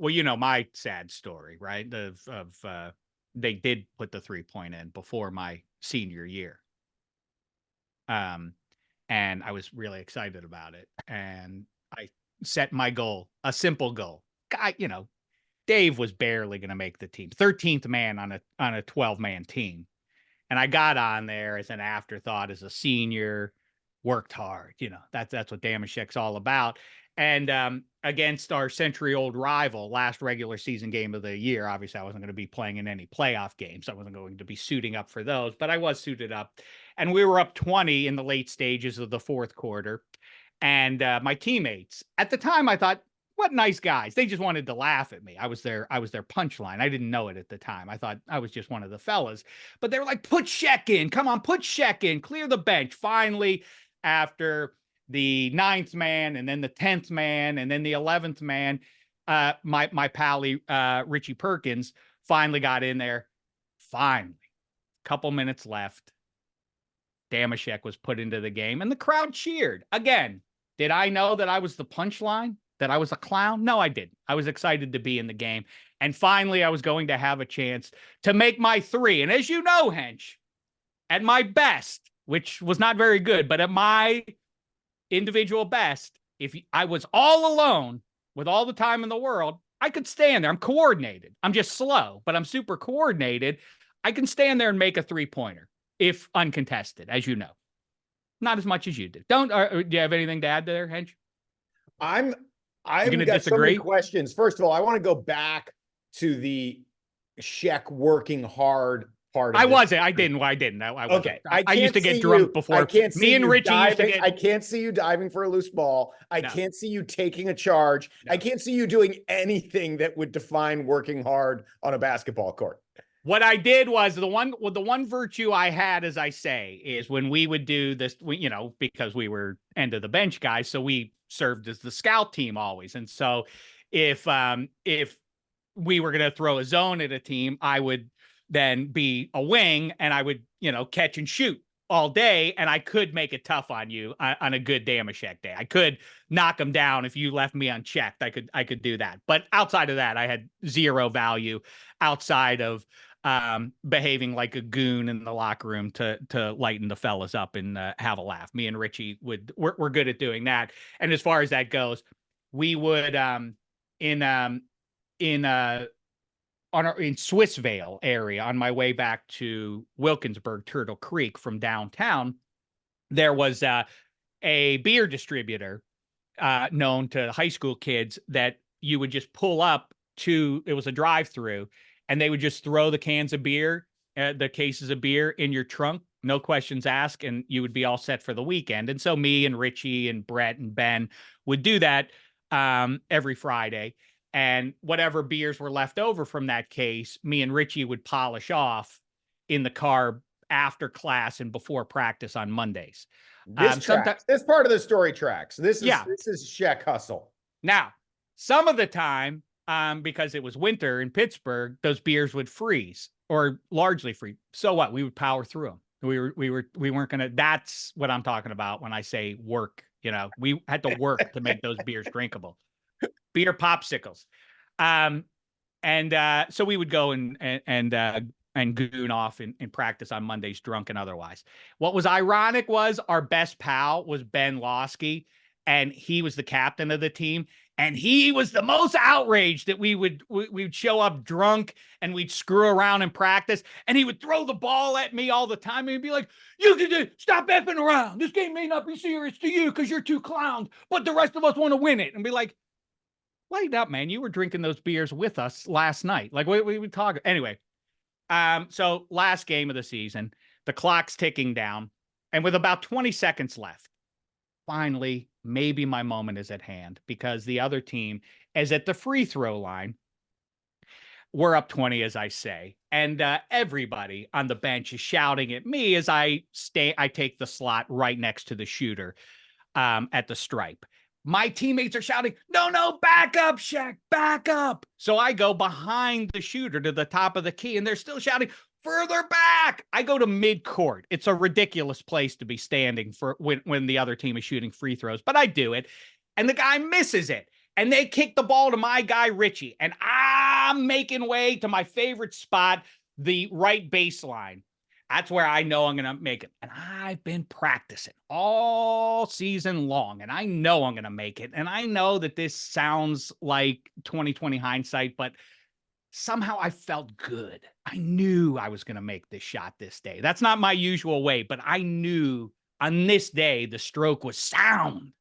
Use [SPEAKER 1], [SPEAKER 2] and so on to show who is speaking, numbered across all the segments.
[SPEAKER 1] Well, you know my sad story, right? They did put the 3-point in before my senior year. And I was really excited about it. And I set my goal, a simple goal. Guy, Dave was barely going to make the team, 13th man on a 12-man team. And I got on there as an afterthought as a senior, worked hard. That's what Dameshek's all about. And against our century-old rival, last regular season game of the year, obviously I wasn't going to be playing in any playoff games. I wasn't going to be suiting up for those, but I was suited up. And we were up 20 in the late stages of the fourth quarter. And my teammates, at the time, I thought, what nice guys. They just wanted to laugh at me. I was their punchline. I didn't know it at the time. I thought I was just one of the fellas. But they were like, put Shek in. Come on, put Shek in. Clear the bench. Finally, after the 9th man and then the 10th man and then the 11th man, my pally Richie Perkins finally got in there. Finally, couple minutes left. Dameshek was put into the game and the crowd cheered. Again, did I know that I was the punchline? That I was a clown? No, I didn't. I was excited to be in the game. And finally, I was going to have a chance to make my 3. And as you know, Hench, at my best, which was not very good, but at my individual best, if I was all alone with all the time in the world, I could stand there. I'm coordinated. I'm just slow, but I'm super coordinated. I can stand there and make a 3-pointer if uncontested, as you know. Not as much as you do. Do you have anything to add there, Hench?
[SPEAKER 2] I've got so many questions. First of all, I want to go back to the Shek working hard part of
[SPEAKER 1] I didn't. I wasn't.
[SPEAKER 2] Okay.
[SPEAKER 1] I used to get drunk before.
[SPEAKER 2] I can't see
[SPEAKER 1] me and Richie
[SPEAKER 2] diving.
[SPEAKER 1] used to get.
[SPEAKER 2] I can't see you diving for a loose ball. I can't see you taking a charge. I can't see you doing anything that would define working hard on a basketball court.
[SPEAKER 1] What I did was the one virtue I had, as I say, is when we would do this, because we were end of the bench guys, so we served as the scout team always. And so if we were going to throw a zone at a team, I would then be a wing and I would, catch and shoot all day. And I could make it tough on you on a good Dameshek day. I could knock them down if you left me unchecked. I could do that. But outside of that, I had zero value outside of behaving like a goon in the locker room to lighten the fellas up and have a laugh. Me and Richie we're good at doing that. And as far as that goes, we would in Swissvale area on my way back to Wilkinsburg, Turtle Creek from downtown, there was a beer distributor known to high school kids that you would just pull up to. It was a drive-through. And they would just throw the cans of beer, the cases of beer in your trunk, no questions asked, and you would be all set for the weekend. And so me and Richie and Brett and Ben would do that every Friday. And whatever beers were left over from that case, me and Richie would polish off in the car after class and before practice on Mondays.
[SPEAKER 2] This part of the story tracks. This is Shek hustle.
[SPEAKER 1] Now, some of the time, because it was winter in Pittsburgh, those beers would freeze or largely freeze. So what? We would power through them. We weren't going to, that's what I'm talking about when I say work, we had to work to make those beers drinkable. Beer popsicles. So we would go and goon off in practice on Mondays, drunk and otherwise. What was ironic was our best pal was Ben Losky, and he was the captain of the team. And he was the most outraged that we would show up drunk and we'd screw around in practice. And he would throw the ball at me all the time. And he'd be like, you can stop effing around. This game may not be serious to you because you're two clowns, but the rest of us want to win it. And be like, lighten up, man. You were drinking those beers with us last night. Like, we would talk. Anyway, so last game of the season, the clock's ticking down. And with about 20 seconds left, finally, maybe my moment is at hand because the other team is at the free throw line. We're up 20, as I say, and everybody on the bench is shouting at me as I take the slot right next to the shooter at the stripe. My teammates are shouting, no, back up, Shek, back up. So I go behind the shooter to the top of the key, and they're still shouting, further back. I go to mid-court. It's a ridiculous place to be standing for when the other team is shooting free throws, but I do it. And the guy misses it. and they kick the ball to my guy, Richie. And I'm making way to my favorite spot, the right baseline. That's where I know I'm going to make it. And I've been practicing all season long, and I know I'm going to make it. And I know that this sounds like 2020 hindsight, but somehow I felt good. I knew I was going to make this shot this day. That's not my usual way, but I knew on this day the stroke was sound.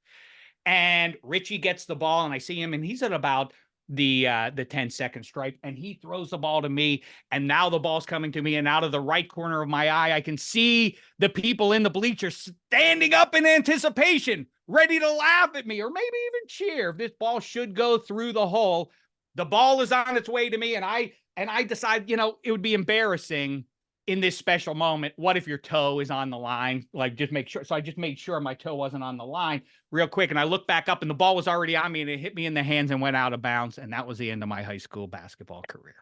[SPEAKER 1] And Richie gets the ball, and I see him, and he's at about the 10-second stripe, and he throws the ball to me, and now the ball's coming to me, and out of the right corner of my eye, I can see the people in the bleachers standing up in anticipation, ready to laugh at me, or maybe even cheer if this ball should go through the hole. The ball is on its way to me, and I decide, it would be embarrassing in this special moment. What if your toe is on the line? Like, just make sure. So I just made sure my toe wasn't on the line real quick. And I looked back up, and the ball was already on me, and it hit me in the hands and went out of bounds. And that was the end of my high school basketball career.